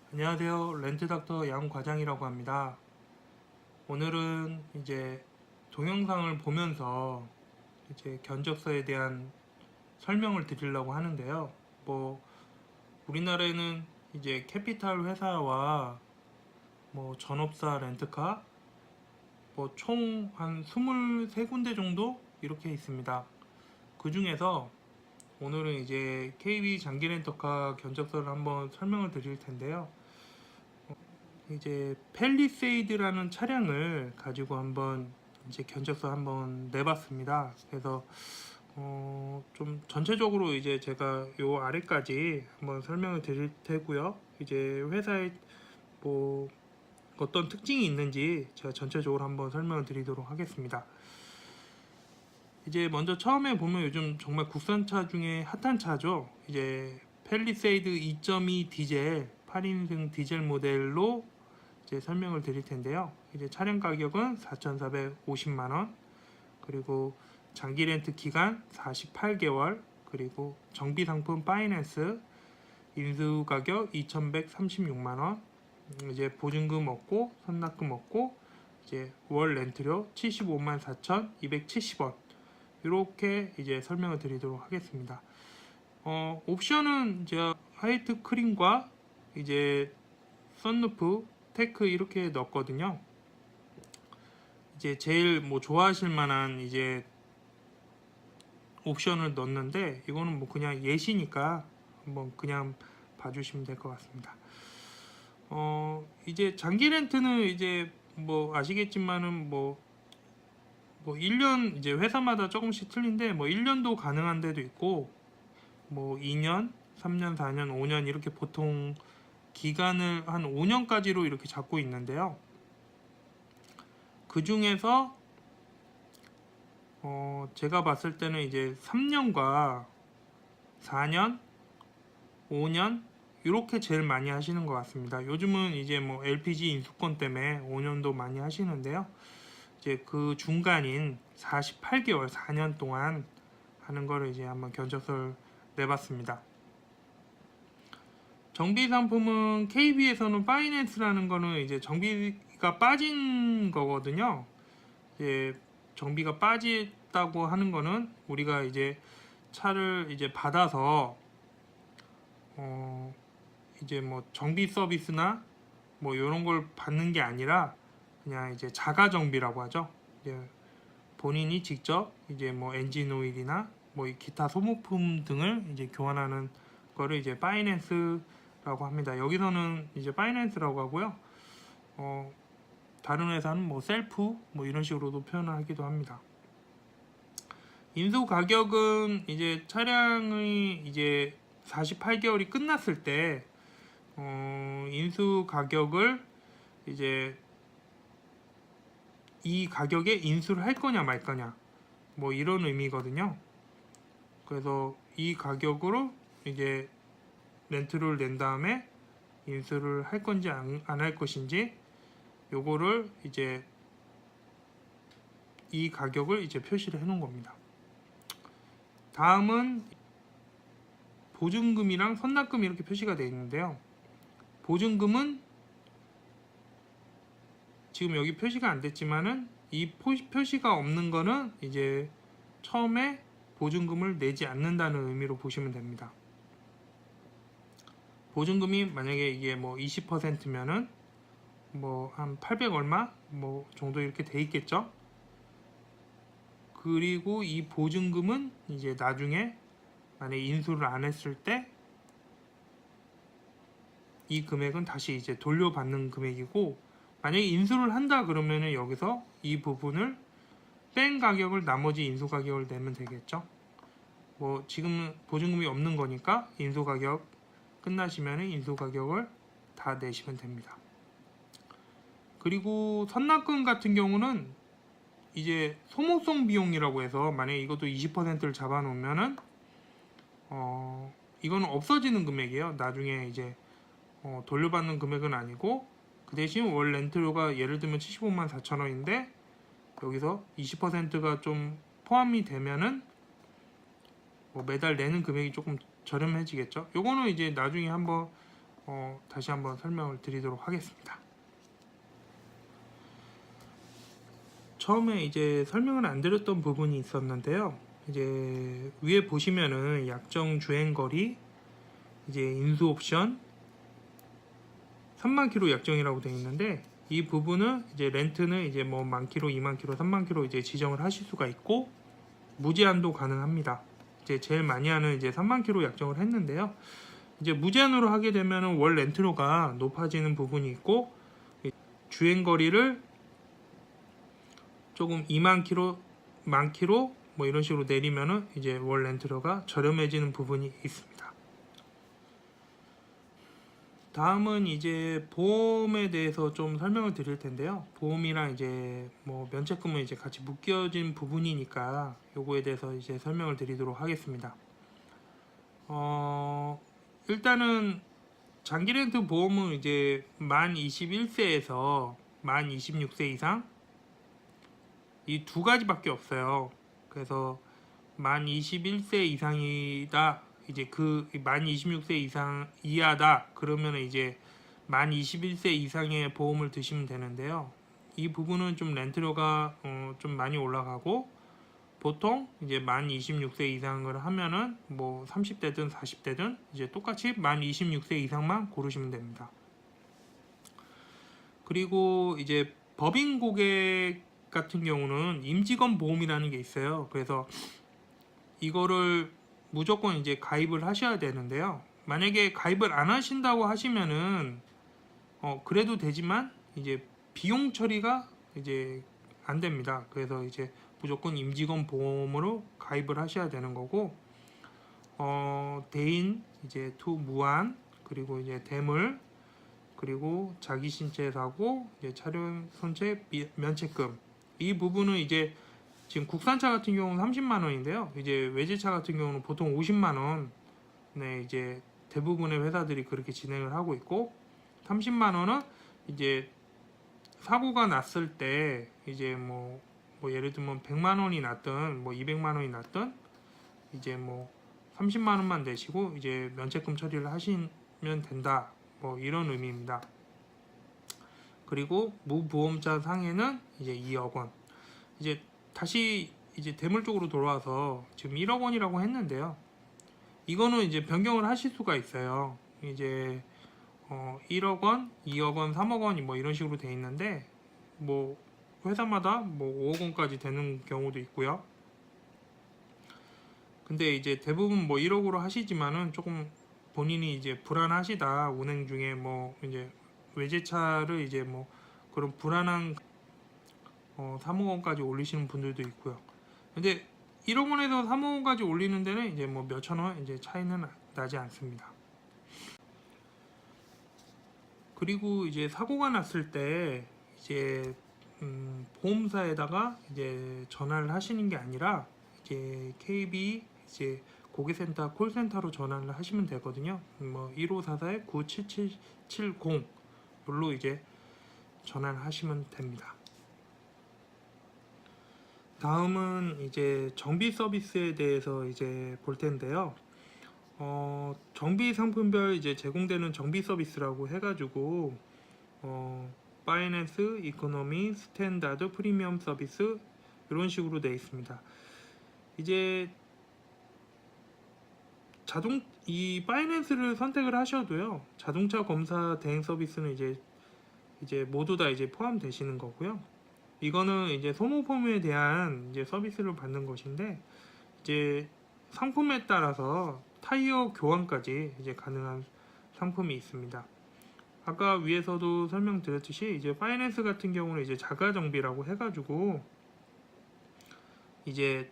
안녕하세요. 렌트닥터 양 과장이라고 합니다. 오늘은 이제 동영상을 보면서 이제 견적서에 대한 설명을 드리려고 하는데요. 우리나라에는 이제 캐피탈 회사와 전업사 렌트카 총 한 23군데 정도 이렇게 있습니다. 그 중에서 오늘은 이제 KB 장기 렌터카 견적서를 한번 설명을 드릴 텐데요. 이제 펠리세이드라는 차량을 가지고 한번 이제 견적서 한번 내봤습니다. 그래서 좀 전체적으로 이제 제가 요 아래까지 한번 설명을 드릴 테고요. 이제 회사에 뭐 어떤 특징이 있는지 제가 전체적으로 한번 설명을 드리도록 하겠습니다. 이제 먼저 처음에 보면 요즘 정말 국산차 중에 핫한 차죠. 이제 펠리세이드 2.2 디젤 8인승 디젤 모델로 이제 설명을 드릴 텐데요. 이제 차량 가격은 4,450만원, 그리고 장기 렌트 기간 48개월, 그리고 정비 상품 파이낸스, 인수 가격 2,136만원, 이제 보증금 없고 선납금 없고 이제 월 렌트료 75만 4,270원 이렇게 이제 설명을 드리도록 하겠습니다. 옵션은 제가 화이트 크림과 이제 선루프 테크 이렇게 넣었거든요. 이제 제일 좋아하실 만한 이제 옵션을 넣었는데 이거는 그냥 예시니까 한번 그냥 봐주시면 될 것 같습니다. 이제 장기 렌트는 이제 아시겠지만은 1년 이제 회사마다 조금씩 틀린데 1년도 가능한 데도 있고 2년, 3년, 4년, 5년 이렇게 보통 기간을 한 5년까지로 이렇게 잡고 있는데요. 그 중에서 제가 봤을 때는 이제 3년과 4년, 5년 이렇게 제일 많이 하시는 것 같습니다. 요즘은 이제 LPG 인수권 때문에 5년도 많이 하시는데요. 이제 그 중간인 48개월, 4년 동안 하는 거를 이제 한번 견적서를 내봤습니다. 정비 상품은 KB에서는 파이낸스라는 거는 이제 정비가 빠진 거거든요. 이제 정비가 빠졌다고 하는 거는 우리가 이제 차를 이제 받아서 이제 정비 서비스나 이런 걸 받는 게 아니라 그냥 이제 자가 정비라고 하죠. 이제 본인이 직접 이제 엔진 오일이나 기타 소모품 등을 이제 교환하는 거를 이제 파이낸스라고 합니다. 여기서는 이제 파이낸스라고 하고요. 다른 회사는 셀프 이런 식으로도 표현을 하기도 합니다. 인수 가격은 이제 차량이 이제 48개월이 끝났을 때 인수 가격을 이제 이 가격에 인수를 할 거냐 말 거냐 이런 의미거든요. 그래서 이 가격으로 이제 렌트를 낸 다음에 인수를 할 건지 안 할 것인지 요거를 이제 이 가격을 이제 표시를 해 놓은 겁니다. 다음은 보증금이랑 선납금 이렇게 표시가 되어 있는데요. 보증금은 지금 여기 표시가 안 됐지만은 이 표시가 없는 거는 이제 처음에 보증금을 내지 않는다는 의미로 보시면 됩니다. 보증금이 만약에 이게 20%면은 한 800 얼마 정도 이렇게 돼 있겠죠. 그리고 이 보증금은 이제 나중에 만약에 인수를 안 했을 때 이 금액은 다시 이제 돌려받는 금액이고, 만약에 인수를 한다 그러면은 여기서 이 부분을 뺀 가격을 나머지 인수 가격을 내면 되겠죠. 지금은 보증금이 없는 거니까 인수 가격 끝나시면 인수 가격을 다 내시면 됩니다. 그리고 선납금 같은 경우는 이제 소모성 비용이라고 해서 만약에 이것도 20%를 잡아 놓으면은 이거는 없어지는 금액이에요. 나중에 이제 돌려받는 금액은 아니고, 그 대신 월 렌트료가 예를 들면 75만 4천원인데 여기서 20%가 좀 포함이 되면은 매달 내는 금액이 조금 저렴해지겠죠. 요거는 이제 나중에 한번 다시 한번 설명을 드리도록 하겠습니다. 처음에 이제 설명을 안 드렸던 부분이 있었는데요. 이제 위에 보시면은 약정 주행거리, 이제 인수 옵션 3만 킬로 약정이라고 되어 있는데, 이 부분은 이제 렌트는 이제 뭐 1만 킬로, 2만 킬로, 3만 킬로 이제 지정을 하실 수가 있고 무제한도 가능합니다. 이제 제일 많이 하는 이제 3만 킬로 약정을 했는데요. 이제 무제한으로 하게 되면은 월 렌트료가 높아지는 부분이 있고, 주행거리를 조금 2만 킬로, 1만 킬로 뭐 이런 식으로 내리면은 이제 월 렌트료가 저렴해지는 부분이 있습니다. 다음은 이제 보험에 대해서 좀 설명을 드릴 텐데요. 보험이랑 이제 뭐 면책금은 이제 같이 묶여진 부분이니까 요거에 대해서 이제 설명을 드리도록 하겠습니다. 일단은 장기 렌트 보험은 이제 만 21세에서 만 26세 이상 이 두 가지밖에 없어요. 그래서 만 21세 이상이다, 이제 그 만 26세 이상 이하다 그러면 이제 만 21세 이상의 보험을 드시면 되는데요. 이 부분은 좀 렌트료가 좀 많이 올라가고, 보통 이제 만 26세 이상을 하면은 뭐 30대든 40대든 이제 똑같이 만 26세 이상만 고르시면 됩니다. 그리고 이제 법인 고객 같은 경우는 임직원 보험이라는 게 있어요. 그래서 이거를 무조건 이제 가입을 하셔야 되는데요. 만약에 가입을 안 하신다고 하시면은 그래도 되지만 이제 비용 처리가 이제 안 됩니다. 그래서 이제 무조건 임직원 보험으로 가입을 하셔야 되는 거고, 대인, 이제 투 무한, 그리고 이제 대물, 그리고 자기 신체 사고, 이제 차량 손체 면책금, 이 부분은 이제 지금 국산차 같은 경우는 30만 원인데요. 이제 외제차 같은 경우는 보통 50만 원. 네, 이제 대부분의 회사들이 그렇게 진행을 하고 있고, 30만 원은 이제 사고가 났을 때 이제 뭐 예를 들면 100만 원이 났든 뭐 200만 원이 났든 이제 뭐 30만 원만 내시고 이제 면책금 처리를 하시면 된다. 뭐 이런 의미입니다. 그리고 무보험자 상해는 이제 2억 원. 이제 다시 이제 대물 쪽으로 돌아와서 지금 1억 원이라고 했는데요. 이거는 이제 변경을 하실 수가 있어요. 이제 1억 원, 2억 원, 3억 원이 뭐 이런 식으로 돼 있는데, 뭐 회사마다 뭐 5억 원까지 되는 경우도 있고요. 근데 이제 대부분 뭐 1억으로 하시지만은 조금 본인이 이제 불안하시다, 운행 중에 뭐 이제 외제차를 이제 뭐 그런 불안한 3억 원까지 올리시는 분들도 있고요. 근데 1억 원에서 3억 원까지 올리는 데는 이제 뭐 몇천 원 이제 차이는 나지 않습니다. 그리고 이제 사고가 났을 때 이제 보험사에다가 이제 전화를 하시는 게 아니라 이제 KB 이제 고객센터 콜센터로 전화를 하시면 되거든요. 뭐 1544-97770 로 이제 전화를 하시면 됩니다. 다음은 이제 정비 서비스에 대해서 이제 볼 텐데요. 정비 상품별 이제 제공되는 정비 서비스라고 해가지고 파이낸스, 이코노미, 스탠다드, 프리미엄 서비스 이런 식으로 되어 있습니다. 이제 이 파이낸스를 선택을 하셔도요. 자동차 검사 대행 서비스는 이제 모두 다 이제 포함되시는 거고요. 이거는 이제 소모품에 대한 이제 서비스를 받는 것인데, 이제 상품에 따라서 타이어 교환까지 이제 가능한 상품이 있습니다. 아까 위에서도 설명드렸듯이 이제 파이낸스 같은 경우는 이제 자가 정비라고 해가지고 이제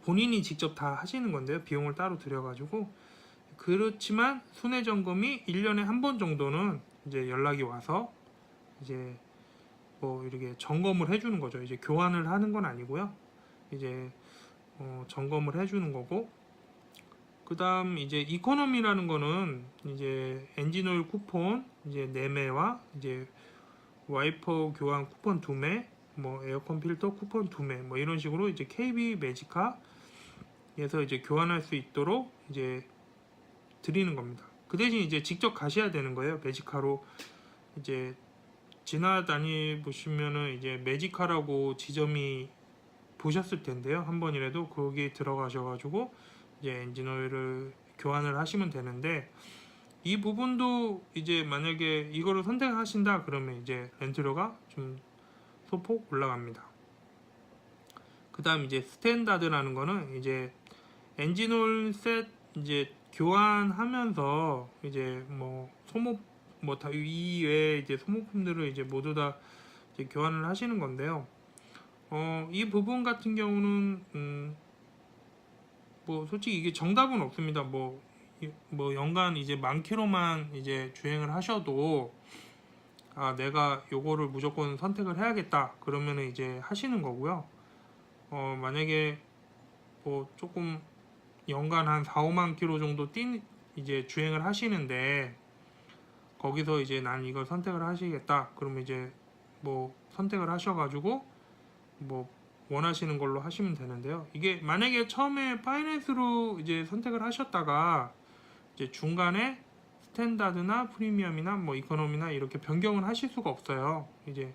본인이 직접 다 하시는 건데요. 비용을 따로 들여가지고. 그렇지만 순회 점검이 1년에 한 번 정도는 이제 연락이 와서 이제 뭐 이렇게 점검을 해주는 거죠. 이제 교환을 하는 건 아니고요. 이제 점검을 해주는 거고, 그 다음 이제 이코노미라는 거는 이제 엔진오일 쿠폰 이제 4매와 이제 와이퍼 교환 쿠폰 2매, 뭐 에어컨 필터 쿠폰 2매, 뭐 이런 식으로 이제 KB 매지카에서 이제 교환할 수 있도록 이제 드리는 겁니다. 그 대신 이제 직접 가셔야 되는 거예요. 매지카로 이제 지나다니 보시면은 이제 매지카라고 지점이 보셨을 텐데요. 한 번이라도 거기 들어가셔가지고 이제 엔진 오일을 교환을 하시면 되는데, 이 부분도 이제 만약에 이거를 선택하신다 그러면 이제 렌트료가 좀 소폭 올라갑니다. 그 다음 이제 스탠다드라는 거는 이제 엔진오일 셋 이제 교환하면서 이제 뭐 소모 뭐 다 이외에 이제 소모품들을 이제 모두 다 이제 교환을 하시는 건데요. 이 부분 같은 경우는 뭐 솔직히 이게 정답은 없습니다. 뭐 연간 이제 10,000km만 이제 주행을 하셔도 내가 요거를 무조건 선택을 해야겠다 그러면은 이제 하시는 거고요. 만약에 뭐 조금 연간 한 4, 5만 킬로 정도 이제 주행을 하시는데 거기서 이제 난 이걸 선택을 하시겠다 그러면 이제 뭐 선택을 하셔가지고 뭐 원하시는 걸로 하시면 되는데요. 이게 만약에 처음에 파이낸스로 이제 선택을 하셨다가 이제 중간에 스탠다드나 프리미엄이나 뭐 이코노미나 이렇게 변경을 하실 수가 없어요. 이제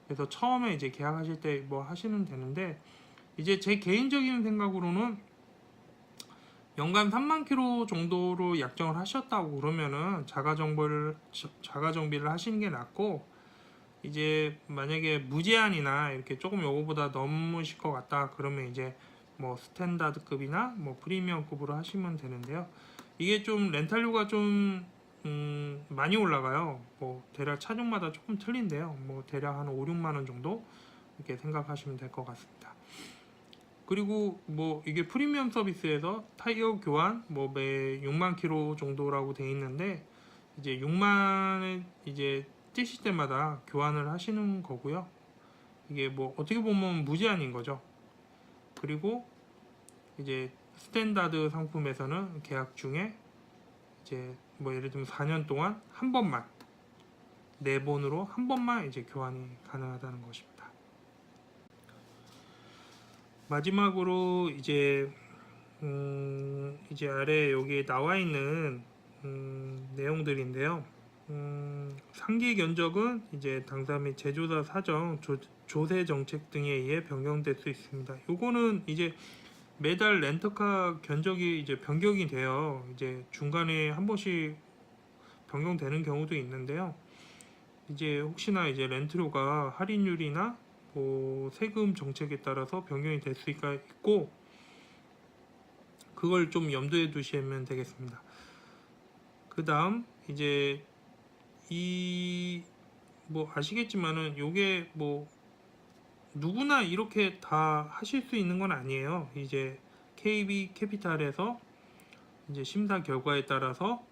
그래서 처음에 이제 계약하실 때 뭐 하시면 되는데, 이제 제 개인적인 생각으로는 연간 3만 킬로 정도로 약정을 하셨다고 그러면은 자가 정비를 하시는 게 낫고, 이제 만약에 무제한이나 이렇게 조금 요거보다 넘으실 것 같다 그러면 이제 뭐 스탠다드급이나 뭐 프리미엄급으로 하시면 되는데요. 이게 좀 렌탈료가 좀 많이 올라가요. 뭐 대략 차종마다 조금 틀린데요. 뭐 대략 한 5, 6만 원 정도 이렇게 생각하시면 될 것 같습니다. 그리고 뭐 이게 프리미엄 서비스에서 타이어 교환 뭐 매 6만 킬로 정도라고 돼 있는데, 이제 6만을 이제 뛰실 때마다 교환을 하시는 거고요. 이게 뭐 어떻게 보면 무제한인 거죠. 그리고 이제 스탠다드 상품에서는 계약 중에 이제 뭐 예를 들면 4년 동안 한 번만, 4번으로 한 번만 이제 교환이 가능하다는 것입니다. 마지막으로 이제 이제 아래 여기에 나와 있는 내용들인데요. 상기 견적은 이제 당사 및 제조사 사정, 조세 정책 등에 의해 변경될 수 있습니다. 요거는 이제 매달 렌터카 견적이 이제 변경이 돼요. 이제 중간에 한 번씩 변경되는 경우도 있는데요. 이제 혹시나 이제 렌트료가 할인율이나 뭐 세금 정책에 따라서 변경이 될 수 있고, 그걸 좀 염두에 두시면 되겠습니다. 그 다음 이제 이 뭐 아시겠지만은 요게 뭐 누구나 이렇게 다 하실 수 있는 건 아니에요. 이제 KB 캐피탈에서 이제 심사 결과에 따라서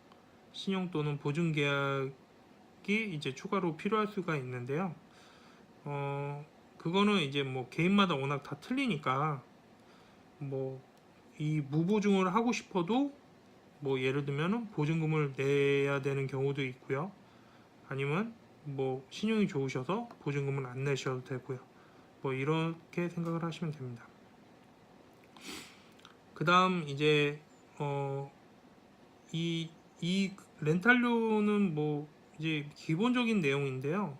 신용 또는 보증 계약이 이제 추가로 필요할 수가 있는데요. 그거는 이제 뭐 개인마다 워낙 다 틀리니까 뭐 이 무보증을 하고 싶어도 뭐 예를 들면 보증금을 내야 되는 경우도 있고요. 아니면 뭐 신용이 좋으셔서 보증금은 안 내셔도 되고요. 뭐 이렇게 생각을 하시면 됩니다. 그 다음 이제 이 렌탈료는 뭐 이제 기본적인 내용인데요.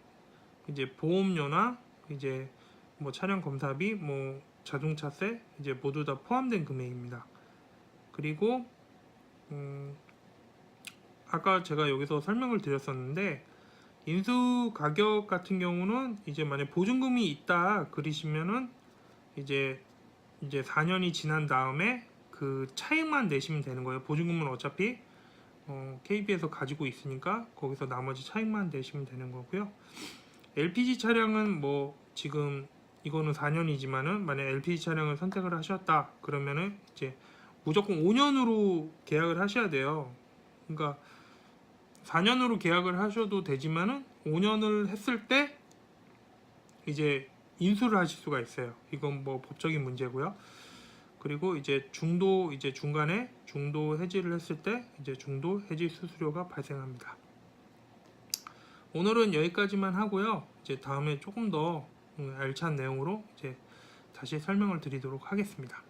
이제 보험료나 이제 뭐 차량 검사비, 뭐 자동차세 이제 모두 다 포함된 금액입니다. 그리고 아까 제가 여기서 설명을 드렸었는데, 인수 가격 같은 경우는 이제 만약 보증금이 있다 그러시면은 이제 4년이 지난 다음에 그 차액만 내시면 되는 거예요. 보증금은 어차피 KB에서 가지고 있으니까 거기서 나머지 차익만 내시면 되는 거고요. LPG 차량은 뭐 지금 이거는 4년이지만은 만약 LPG 차량을 선택을 하셨다 그러면은 이제 무조건 5년으로 계약을 하셔야 돼요. 그러니까 4년으로 계약을 하셔도 되지만은 5년을 했을 때 이제 인수를 하실 수가 있어요. 이건 뭐 법적인 문제고요. 그리고 이제 중간에 중도 해지를 했을 때 이제 중도 해지 수수료가 발생합니다. 오늘은 여기까지만 하고요. 이제 다음에 조금 더 알찬 내용으로 이제 다시 설명을 드리도록 하겠습니다.